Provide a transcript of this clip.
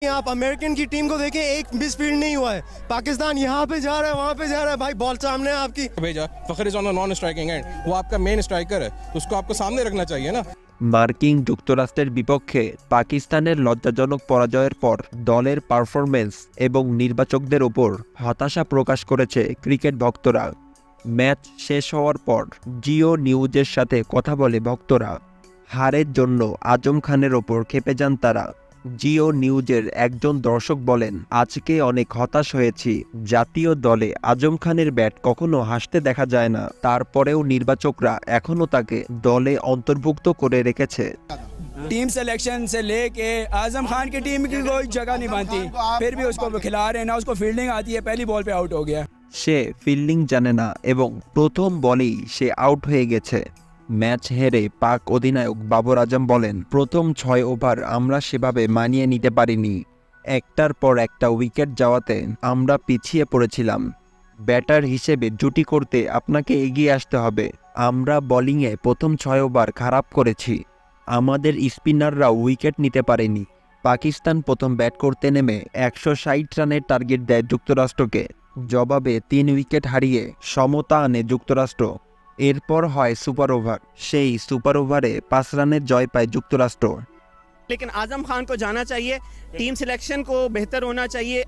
आप अमेरिकन की टीम को देखें, एक मिस फील्ड नहीं हुआ है। पाकिस्तान यहाँ पे जा रहा है, वहाँ पे जा रहा है, भाई बॉल सामने है आपकी। भेजा Fakhar is on a non striking end, वो आपका मेन स्ट्राइकर है, तो उसको आपको सामने रखना चाहिए ना। মার্কিন যুক্তরাষ্ট্রের বিপক্ষে পাকিস্তানের লজ্জাজনক পরাজয়ের পর দলের পারফরমেন্স এবং নির্বাচকদের ওপর হতাশা প্রকাশ করেছে ক্রিকেট ভক্তরা। ম্যাচ শেষ হওয়ার পর জিও নিউজের সাথে কথা বলে ভক্তরা। হারের জন্য আজম খানের ওপর ক্ষেপে যান তারা। জিও নিউজের একজন দর্শক বলেন, আজকে অনেক হতাশ হয়েছি। জাতীয় দলে আজম খানের ব্যাট কখনো হাসতে দেখা যায় না, তারপরেও নির্বাচকরা এখনও তাকে দলে অন্তর্ভুক্ত করে রেখেছে। टीम सिलेक्शन से लेके आजम खान की टीम की कोई जगह नहीं बनती, फिर भी उसको खिला रहे हैं ना, उसको फील्डिंग आती है, पहली बॉल पे आउट हो गया। সে ফিল্ডিং জানে না এবং প্রথম বলেই সে আউট হয়ে গেছে। ম্যাচ হেরে পাক অধিনায়ক বাবর আজম বলেন, প্রথম 6 ওভার আমরা সেভাবে মানিয়ে নিতে পারিনি। একটার পর একটা উইকেট যাওয়াতে আমরা পিছিয়ে পড়েছিলাম। ব্যাটার হিসেবে জুটি করতে আপনাকে এগিয়ে আসতে হবে। আমরা বোলিংয়ে প্রথম 6 ওভার খারাপ করেছি। আমাদের স্পিনাররাও উইকেট নিতে পারেনি। পাকিস্তান প্রথম ব্যাট করতে নেমে 160 রানের টার্গেট দেয় যুক্তরাষ্ট্রকে। জবাবে 3 উইকেট হারিয়ে সমতা আনে যুক্তরাষ্ট্র। এরপর হয় সুপার ওভার। সেই সুপার ওভারে 5 রানের জয় পায় যুক্তরাষ্ট্র। लेकिन आजम खान को जाना चाहिए, टीम सिलेक्शन को बेहतर होना चाहिए।